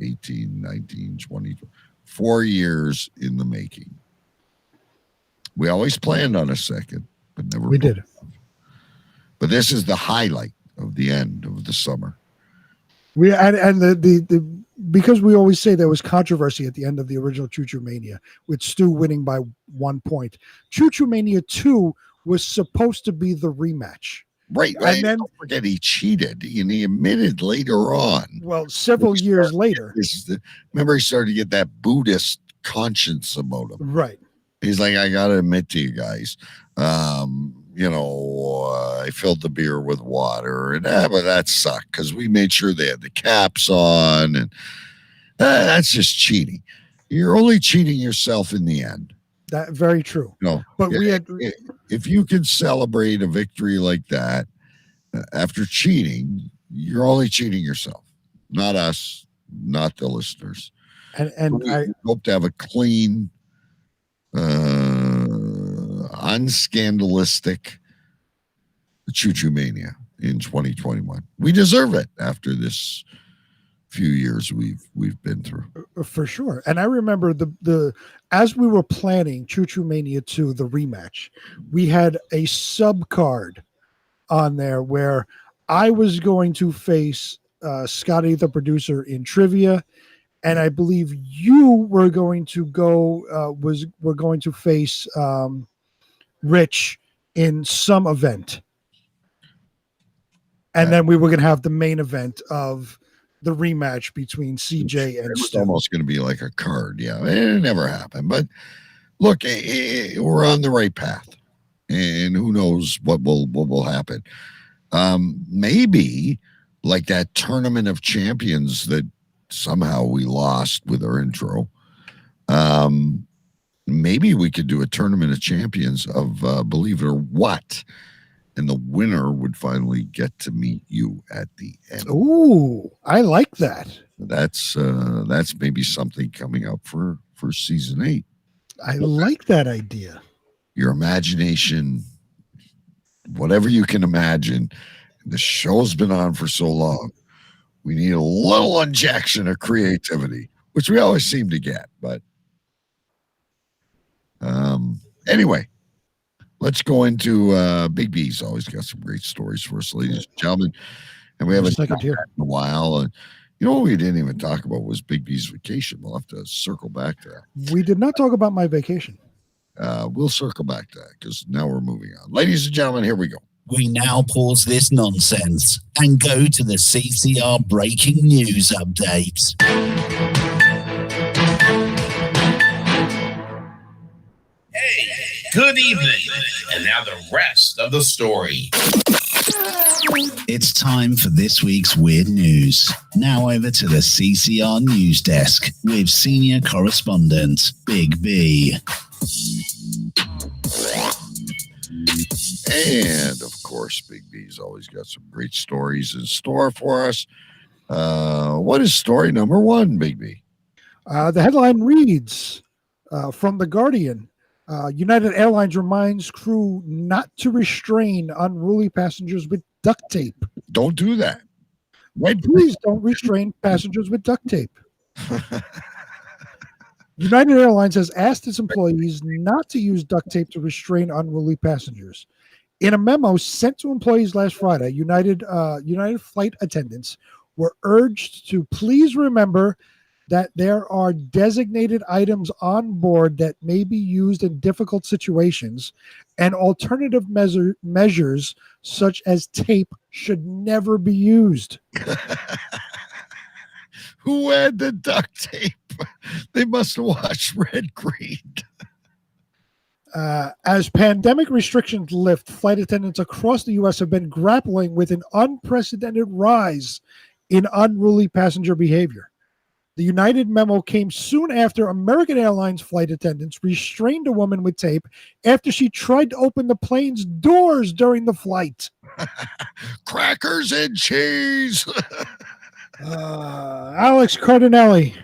18, 19, 20, 4 years in the making. We always planned on a second, but never. We did. But this is the highlight of the end of the summer. Because we always say there was controversy at the end of the original Choo Choo Mania, with Stu winning by 1 point. Choo Choo Mania 2 was supposed to be the rematch. Right. And then, don't forget, he cheated, and he admitted later on. Well, several years later. Remember, he started to get that Buddhist conscience about him. Right. He's like, I got to admit to you guys, I filled the beer with water, and but that sucked because we made sure they had the caps on, and that's just cheating. You're only cheating yourself in the end. That very true. No, but if you can celebrate a victory like that after cheating, you're only cheating yourself, not us, not the listeners. And I hope to have a clean, unscandalistic Choo Choo Mania in 2021. We deserve it after this few years we've been through, for sure. And I remember the as we were planning Choo Choo Mania 2, the rematch, we had a sub card on there where I was going to face Scotty the producer in trivia, and I believe you were going to were going to face Rich in some event, and then we were going to have the main event of the rematch between CJ and Stu. It was almost going to be like a card. Yeah, it never happened. But look, we're on the right path, and who knows what will happen. Maybe like that Tournament of Champions that somehow we lost with our intro. Maybe we could do a Tournament of Champions of Believe It or What, and the winner would finally get to meet you at the end. Ooh, I like that. That's maybe something coming up for season 8. I like that idea. Your imagination, whatever you can imagine. The show's been on for so long. We need a little injection of creativity, which we always seem to get. But anyway, let's go into Big B's. Always got some great stories for us, ladies and gentlemen. And we haven't done that in a while. And you know what we didn't even talk about was Big B's vacation. We'll have to circle back to that. We did not talk about my vacation. We'll circle back to that because now we're moving on. Ladies and gentlemen, here we go. We now pause this nonsense and go to the CCR breaking news update. Hey, good evening. And now the rest of the story. It's time for this week's weird news. Now over to the CCR news desk with senior correspondent Big B. And of course, Big B's always got some great stories in store for us. What is story number 1, Big B? The headline reads from The Guardian, United Airlines reminds crew not to restrain unruly passengers with duct tape. Don't do that. Please don't restrain passengers with duct tape. United Airlines has asked its employees not to use duct tape to restrain unruly passengers. In a memo sent to employees last Friday, United flight attendants were urged to please remember that there are designated items on board that may be used in difficult situations, and alternative measures such as tape should never be used. Who had the duct tape? They must have watched Red Green. As pandemic restrictions lift, flight attendants across the U.S. have been grappling with an unprecedented rise in unruly passenger behavior. The United memo came soon after American Airlines flight attendants restrained a woman with tape after she tried to open the plane's doors during the flight. Crackers and cheese. Alex Cardinelli.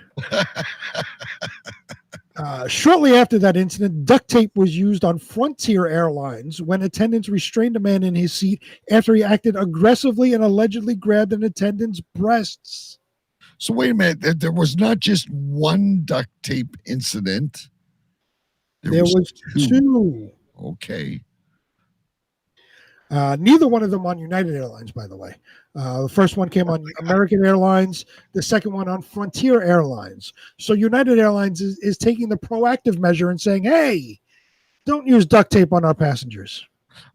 Shortly after that incident, duct tape was used on Frontier Airlines when attendants restrained a man in his seat after he acted aggressively and allegedly grabbed an attendant's breasts. So wait a minute. There was not just one duct tape incident. There was two. Okay. Neither one of them on United Airlines, by the way. The first one came on American Airlines, the second one on Frontier Airlines. So United Airlines is taking the proactive measure and saying, hey, don't use duct tape on our passengers.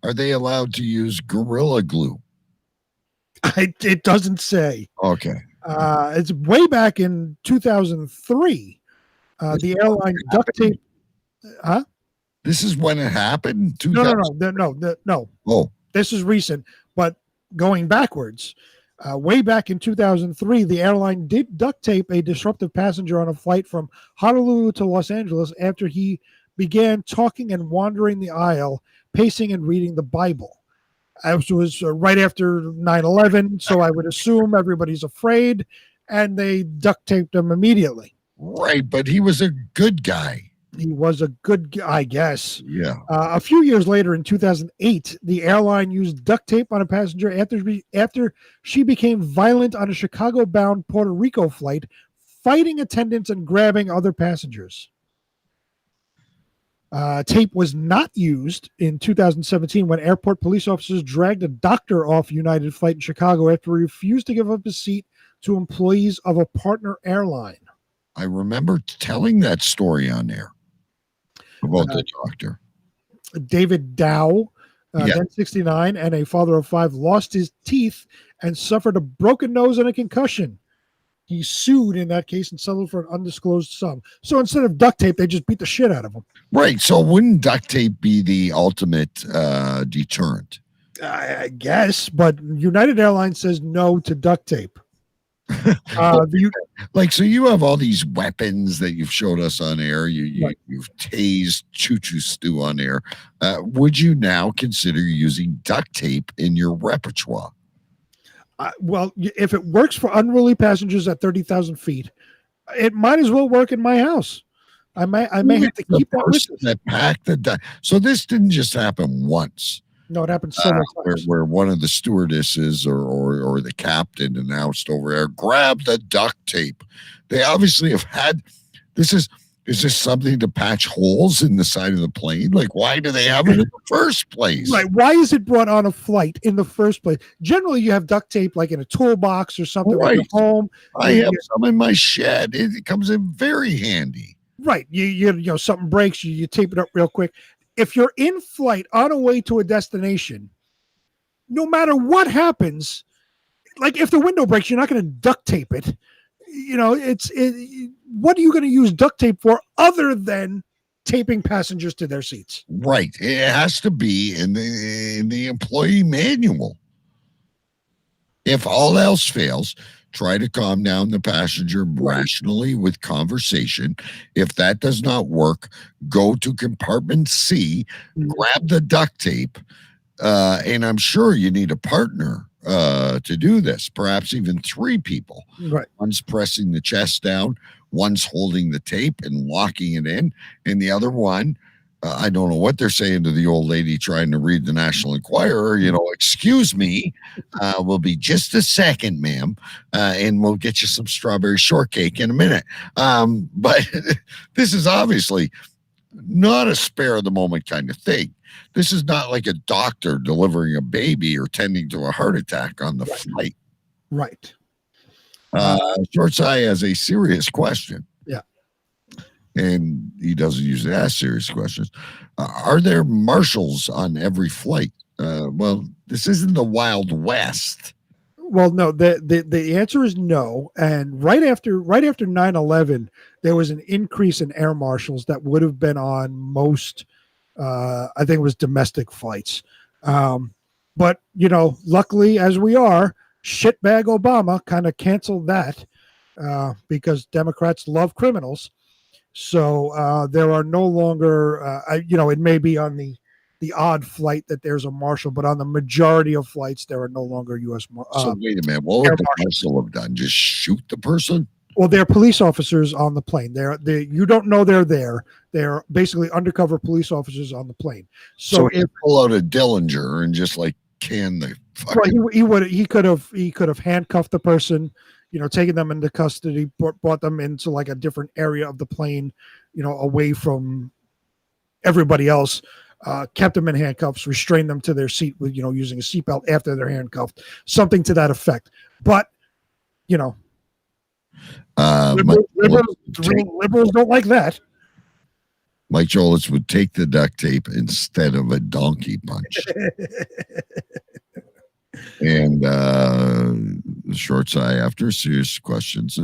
Are they allowed to use Gorilla Glue? It doesn't say. Okay. It's way back in 2003. The airline duct tape. Huh? This is when it happened? No. Oh. This is recent, but going backwards. Way back in 2003, the airline did duct tape a disruptive passenger on a flight from Honolulu to Los Angeles after he began talking and wandering the aisle, pacing and reading the Bible. It was right after 9/11, so I would assume everybody's afraid, and they duct taped him immediately. Right, but he was a good guy. He was a good guy, I guess. Yeah. A few years later, in 2008, the airline used duct tape on a passenger after she became violent on a Chicago-bound Puerto Rico flight, fighting attendants and grabbing other passengers. Tape was not used in 2017 when airport police officers dragged a doctor off United flight in Chicago after he refused to give up his seat to employees of a partner airline. I remember telling that story on there about the doctor. David Dow, then 69, and a father of 5, lost his teeth and suffered a broken nose and a concussion. He sued in that case and settled for an undisclosed sum. So instead of duct tape, they just beat the shit out of him. Right. So wouldn't duct tape be the ultimate deterrent? I guess, but United Airlines says no to duct tape. So you have all these weapons that you've showed us on air. You've tased Choo Choo Stew on air. Would you now consider using duct tape in your repertoire? Well, if it works for unruly passengers at 30,000 feet, it might as well work in my house. I may have to keep that with us. That packed the duct. So this didn't just happen once. No, it happened several times. Where one of the stewardesses or the captain announced over there, grab the duct tape. They obviously have had is this something to patch holes in the side of the plane? Like, why do they have it in the first place? Right. Why is it brought on a flight in the first place? Generally, you have duct tape like in a toolbox or something at home. I have some in my shed. It comes in very handy. Right. You know, something breaks, you tape it up real quick. If you're in flight on a way to a destination, no matter what happens, like if the window breaks, you're not going to duct tape it. You know, what are you going to use duct tape for other than taping passengers to their seats? Right. It has to be in the employee manual. If all else fails, try to calm down the passenger rationally with conversation. If that does not work, go to compartment C, grab the duct tape, and I'm sure you need a partner to do this, perhaps even 3 people. Right. One's pressing the chest down, one's holding the tape and locking it in, and the other one, I don't know what they're saying to the old lady trying to read the National Enquirer. You know, excuse me, we'll be just a second, ma'am, and we'll get you some strawberry shortcake in a minute. But this is obviously not a spare of the moment kind of thing. This is not like a doctor delivering a baby or tending to a heart attack on the flight. Right. Short Eye has a serious question. Yeah. And he doesn't usually ask serious questions. Are there marshals on every flight? Well, this isn't the Wild West. Well, no, the answer is no. And right after 9/11, there was an increase in air marshals that would have been on most, I think it was domestic flights. But, you know, luckily as we are, shitbag Obama kind of canceled that because Democrats love criminals. So there are no longer, you know, it may be on the odd flight that there's a marshal, but on the majority of flights, there are no longer U.S. So wait a minute, what would the marshal have done? Just shoot the person? Well, they're police officers on the plane. You don't know they're there. They're basically undercover police officers on the plane. So if pull out a Dillinger and just like can the he could have handcuffed the person, you know, taken them into custody, brought them into like a different area of the plane, you know, away from everybody else, kept them in handcuffs, restrained them to their seat with, you know, using a seatbelt after they're handcuffed, something to that effect. But, you know, liberals don't like that. Mike Jolis would take the duct tape instead of a donkey punch. And Short Eye, after serious questions,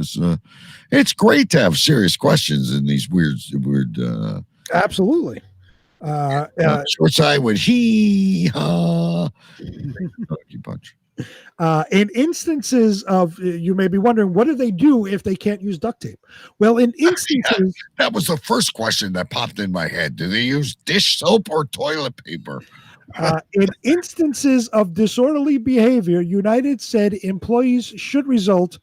it's great to have serious questions in these weird. Absolutely. Short Eye would donkey punch. In instances of, you may be wondering, what do they do if they can't use duct tape? Well, in instances, that was the first question that popped in my head. Do they use dish soap or toilet paper? In instances of disorderly behavior, United said employees should resort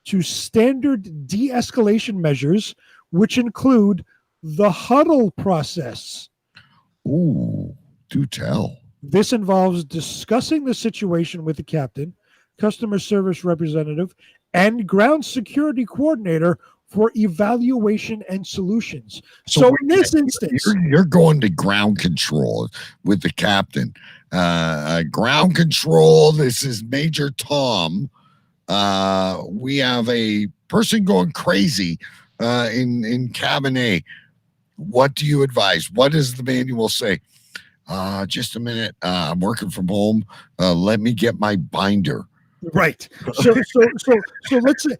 to standard de-escalation measures, which include the huddle process. Ooh, do tell. This involves discussing the situation with the captain, customer service representative, and ground security coordinator for evaluation and solutions. So in this instance, you're going to ground control with the captain. Ground control, this is Major Tom. We have a person going crazy in cabin A. What do you advise? What does the manual say? Just a minute. I'm working from home. Let me get my binder. Right. So let's say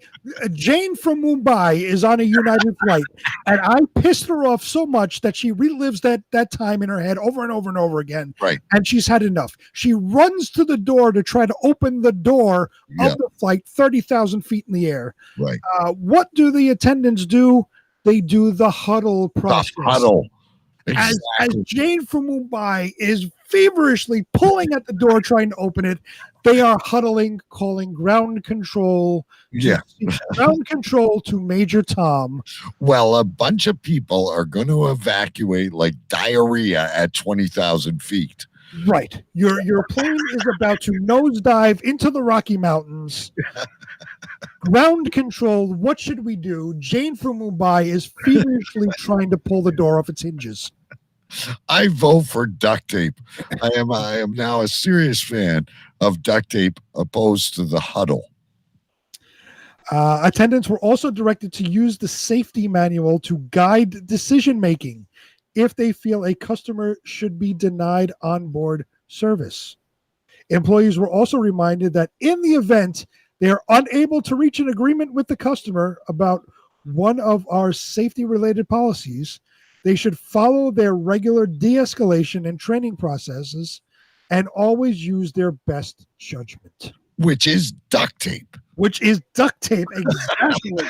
Jane from Mumbai is on a United flight, and I pissed her off so much that she relives that time in her head over and over and over again. Right. And she's had enough. She runs to the door to try to open the door of the flight 30,000 feet in the air. Right. What do the attendants do? They do the huddle process. The huddle. As Jane from Mumbai is feverishly pulling at the door trying to open it, they are huddling, calling ground control. Ground control to Major Tom. Well, a bunch of people are going to evacuate like diarrhea at 20,000 feet. Right. Your plane is about to nosedive into the Rocky Mountains. Ground control, what should we do? Jane from Mumbai is feverishly trying to pull the door off its hinges. I vote for duct tape. I am now a serious fan of duct tape opposed to the huddle. Attendants were also directed to use the safety manual to guide decision making if they feel a customer should be denied onboard service. Employees were also reminded that in the event they are unable to reach an agreement with the customer about one of our safety-related policies, they should follow their regular de-escalation and training processes and always use their best judgment. Which is duct tape. Exactly.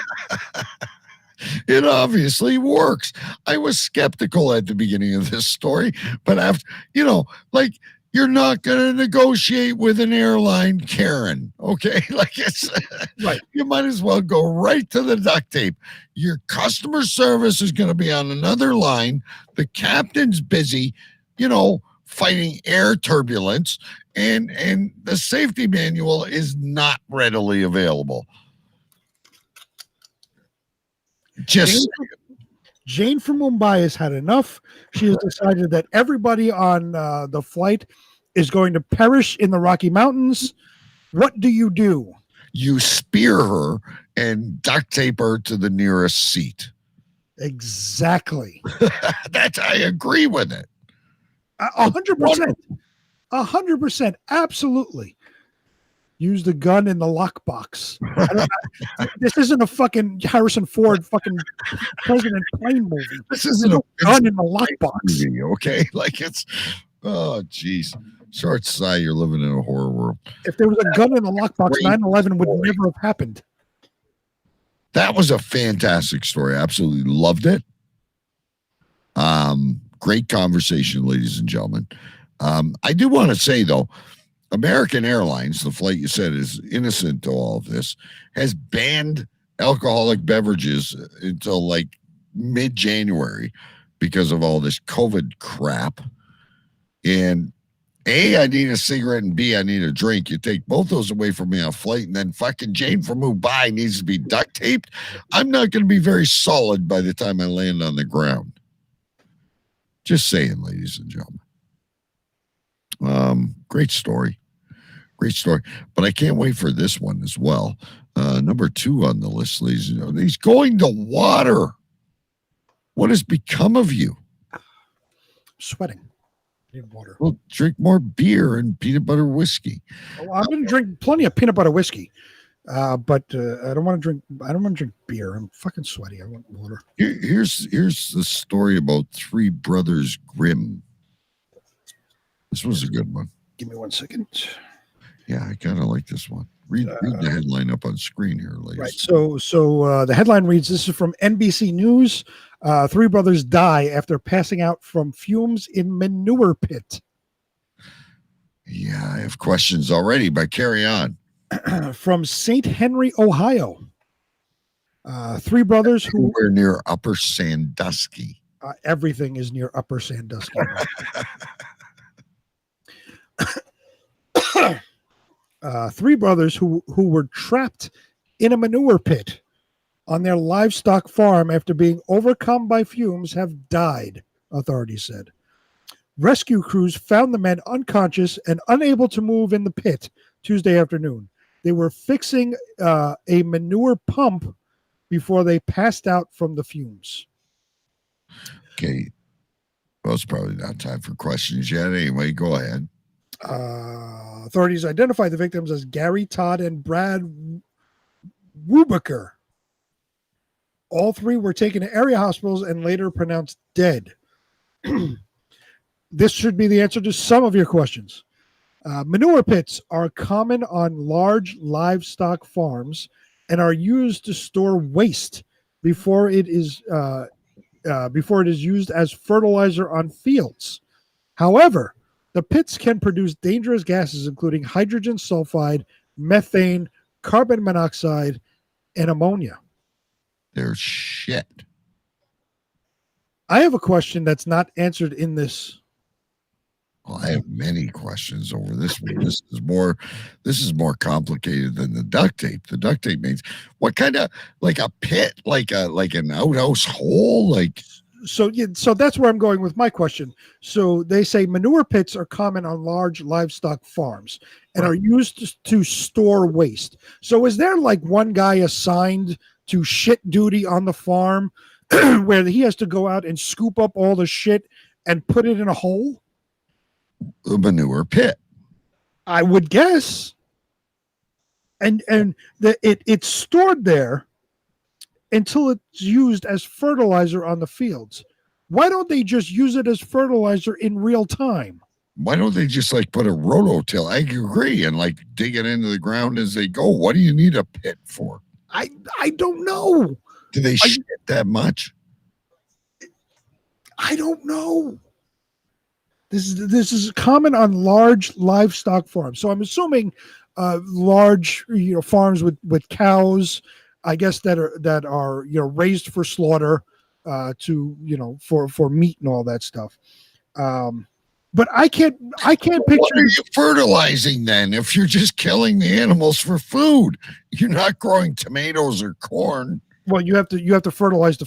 It obviously works. I was skeptical at the beginning of this story, but after, you're not going to negotiate with an airline, Karen. Okay. It's right. You might as well go right to the duct tape. Your customer service is going to be on another line. The captain's busy, fighting air turbulence, and the safety manual is not readily available. Jane from Mumbai has had enough. She has decided that everybody on the flight is going to perish in the Rocky Mountains. What do? You spear her and duct tape her to the nearest seat. Exactly. I agree with it. 100%. 100%. Absolutely. Use the gun in the lockbox. This isn't a fucking Harrison Ford fucking President Plane movie. This isn't a gun in the lockbox. Movie, okay? Oh, jeez. Short sigh, you're living in a horror world. If there was a gun in the lockbox, 9/11 would never have happened. That was a fantastic story. I absolutely loved it. Great conversation, ladies and gentlemen. I do want to say, though, American Airlines, the flight you said is innocent to all of this, has banned alcoholic beverages until mid-January because of all this COVID crap. And A, I need a cigarette, and B, I need a drink. You take both those away from me on a flight, and then fucking Jane from Mumbai needs to be duct taped. I'm not going to be very solid by the time I land on the ground. Just saying, ladies and gentlemen. Great story. But I can't wait for this one as well. Number 2 on the list, ladies and gentlemen. He's going to water. What has become of you? Sweating. I need water. Well, drink more beer and peanut butter whiskey. Well, I'm going to drink plenty of peanut butter whiskey, but I don't want to drink beer. I'm fucking sweaty. I want water. Here's the story about 3 Brothers Grimm. This was a good one. Give me 1 second. Yeah, I kind of like this one. Read the headline up on screen here, ladies. Right. So the headline reads, this is from NBC News. 3 brothers die after passing out from fumes in manure pit. Yeah, I have questions already, but carry on. From St. Henry, Ohio. 3 brothers who were near Upper Sandusky. Everything is near Upper Sandusky. 3 brothers who were trapped in a manure pit on their livestock farm after being overcome by fumes have died, authorities said. Rescue crews found the men unconscious and unable to move in the pit Tuesday afternoon. They were fixing a manure pump before they passed out from the fumes. Okay. Well, it's probably not time for questions yet. Anyway, go ahead. Authorities identified the victims as Gary Todd and Brad Wubaker. All three were taken to area hospitals and later pronounced dead. This should be the answer to some of your questions. Manure pits are common on large livestock farms and are used to store waste before it is used as fertilizer on fields. However, the pits can produce dangerous gases including hydrogen sulfide, methane, carbon monoxide, and ammonia. They're shit. I have a question that's not answered in this. Well, I have many questions over this one. This is more complicated than the duct tape. The duct tape means what kind of, like a pit, like an outhouse hole, like. So that's where I'm going with my question. So they say manure pits are common on large livestock farms and are used to store waste. So is there like one guy assigned to shit duty on the farm where he has to go out and scoop up all the shit and put it in a hole? A manure pit, I would guess. And it's stored there until it's used as fertilizer on the fields. Why don't they just use it as fertilizer in real time? Why don't they just like put a rototill? I agree, and like dig it into the ground as they go. What do you need a pit for? I don't know. Do they shit that much? I don't know. This is common on large livestock farms. So I'm assuming large farms with cows, I guess that are raised for slaughter, for meat and all that stuff. But I can't picture. What are you fertilizing then? If you're just killing the animals for food, you're not growing tomatoes or corn. Well, you have to fertilize the